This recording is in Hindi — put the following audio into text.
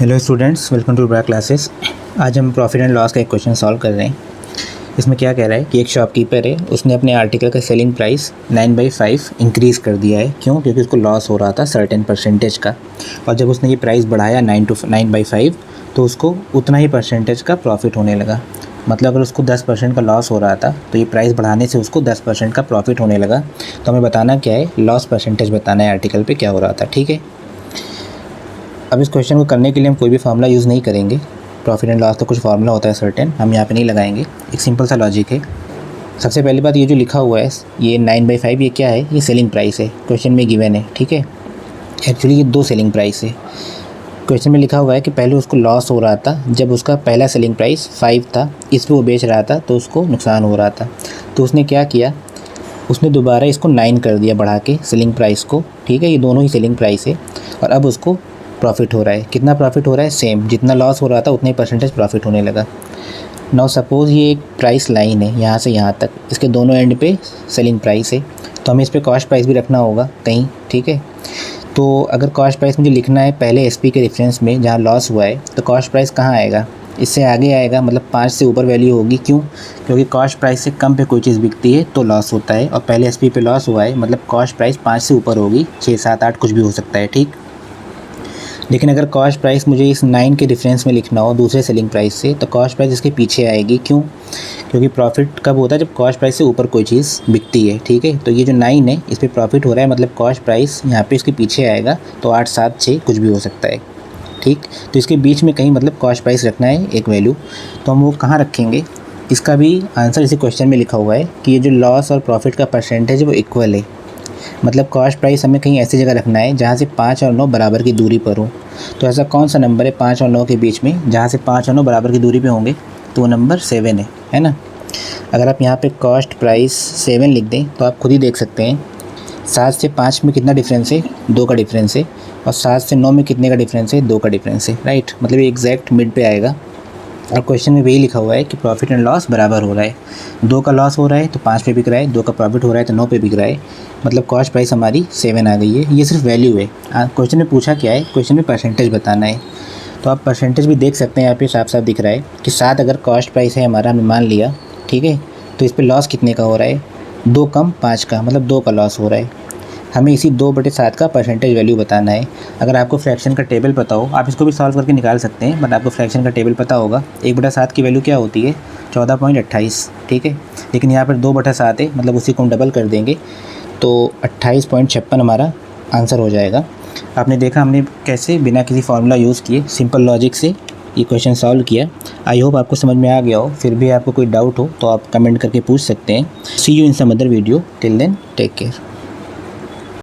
हेलो स्टूडेंट्स, वेलकम टू ब्रैक क्लासेस। आज हम प्रॉफिट एंड लॉस का एक क्वेश्चन सॉल्व कर रहे हैं। इसमें क्या कह रहा है कि एक शॉपकीपर है, उसने अपने आर्टिकल का सेलिंग प्राइस 9/5 इंक्रीज़ कर दिया है। क्यों? क्योंकि उसको लॉस हो रहा था सर्टेन परसेंटेज का, और जब उसने ये प्राइस बढ़ाया 9/5 तो उसको उतना ही परसेंटेज का प्रॉफिट होने लगा। मतलब अगर उसको 10% का लॉस हो रहा था तो ये प्राइस बढ़ाने से उसको 10% का प्रॉफिट होने लगा। तो हमें बताना क्या है, लॉस परसेंटेज बताना है आर्टिकल पे क्या हो रहा था। ठीक है, अब इस क्वेश्चन को करने के लिए हम कोई भी फार्मूला यूज़ नहीं करेंगे। प्रॉफिट एंड लॉस का कुछ फार्मूला होता है सर्टेन, हम यहाँ पे नहीं लगाएंगे। एक सिंपल सा लॉजिक है। सबसे पहली बात, ये जो लिखा हुआ है ये 9/5 ये क्या है? ये सेलिंग प्राइस है, क्वेश्चन में गिवन है। ठीक है, एक्चुअली ये 2 सेलिंग प्राइस है। क्वेश्चन में लिखा हुआ है कि पहले उसको लॉस हो रहा था जब उसका पहला सेलिंग प्राइस 5 था, इस पर वो बेच रहा था तो उसको नुकसान हो रहा था। तो उसने क्या किया, उसने दोबारा इसको 9 कर दिया बढ़ा के सेलिंग प्राइस को। ठीक है, ये दोनों ही सेलिंग प्राइस है और अब उसको प्रॉफिट हो रहा है। कितना प्रॉफिट हो रहा है? सेम, जितना लॉस हो रहा था उतना ही परसेंटेज प्रॉफिट होने लगा। नाउ सपोज़ ये एक प्राइस लाइन है यहाँ से यहाँ तक, इसके दोनों एंड पे सेलिंग प्राइस है, तो हमें इस पे कॉस्ट प्राइस भी रखना होगा कहीं। ठीक है, तो अगर कॉस्ट प्राइस मुझे लिखना है पहले एसपी के रेफरेंस में जहाँ लॉस हुआ है, तो कॉस्ट प्राइस कहाँ आएगा? इससे आगे आएगा, मतलब 5 से ऊपर वैल्यू होगी। क्यों? क्योंकि कॉस्ट प्राइस से कम पे कोई चीज़ बिकती है तो लॉस होता है, और पहले एसपी पे लॉस हुआ है मतलब कॉस्ट प्राइस 5 से ऊपर होगी, 6, 7, 8 कुछ भी हो सकता है। ठीक, लेकिन अगर कॉस्ट प्राइस मुझे इस 9 के डिफरेंस में लिखना हो दूसरे सेलिंग प्राइस से, तो कॉस्ट प्राइस इसके पीछे आएगी। क्यों? क्योंकि प्रॉफिट कब होता है? जब कॉस्ट प्राइस से ऊपर कोई चीज़ बिकती है। ठीक है, तो ये जो 9 है इस पर प्रॉफिट हो रहा है, मतलब कॉस्ट प्राइस यहाँ पे इसके पीछे आएगा, तो 8, 7, 6 कुछ भी हो सकता है। ठीक, तो इसके बीच में कहीं मतलब कॉस्ट प्राइस रखना है एक वैल्यू, तो हम वो कहाँ रखेंगे? इसका भी आंसर इसी क्वेश्चन में लिखा हुआ है कि ये जो लॉस और प्रॉफिट का परसेंटेज है वो इक्वल है। मतलब कॉस्ट प्राइस हमें कहीं ऐसी जगह रखना है जहाँ से 5 और 9 बराबर की दूरी पर हो। तो ऐसा कौन सा नंबर है 5 और 9 के बीच में जहाँ से 5 और 9 बराबर की दूरी पे होंगे? तो वो नंबर 7 है ना। अगर आप यहाँ पे कॉस्ट प्राइस 7 लिख दें तो आप खुद ही देख सकते हैं 7 से 5 में कितना डिफरेंस है? 2 का डिफरेंस है। और 7 से 9 में कितने का डिफरेंस है? 2 का डिफरेंस है। राइट, मतलब ये एग्जैक्ट मिड पे आएगा। और क्वेश्चन में वही लिखा हुआ है कि प्रॉफिट एंड लॉस बराबर हो रहा है। 2 का लॉस हो रहा है तो 5 पे बिक रहा है, 2 का प्रॉफिट हो रहा है तो 9 पे बिक रहा है, मतलब कॉस्ट प्राइस हमारी 7 आ गई है। ये सिर्फ वैल्यू है। क्वेश्चन में पूछा क्या है? क्वेश्चन में परसेंटेज बताना है। तो आप परसेंटेज भी देख सकते हैं, यहाँ पे साफ साफ दिख रहा है कि 7 अगर कॉस्ट प्राइस है हमारा, हमने मान लिया। ठीक है, तो इस पर लॉस कितने का हो रहा है? 2 कम 5 का, मतलब 2 का लॉस हो रहा है। हमें इसी 2/7 का परसेंटेज वैल्यू बताना है। अगर आपको फ्रैक्शन का टेबल पता हो, आप इसको भी सॉल्व करके निकाल सकते हैं, बट आपको फ्रैक्शन का टेबल पता होगा। 1/7 की वैल्यू क्या होती है? 14.28। ठीक है, लेकिन यहाँ पर 2/7 है, मतलब उसी को हम डबल कर देंगे तो 28.56 हमारा आंसर हो जाएगा। आपने देखा हमने कैसे बिना किसी फार्मूला यूज़ किए सिंपल लॉजिक से ये क्वेश्चन सॉल्व किया। आई होप आपको समझ में आ गया हो। फिर भी आपको कोई डाउट हो तो आप कमेंट करके पूछ सकते हैं। See you in some other video, till then take care.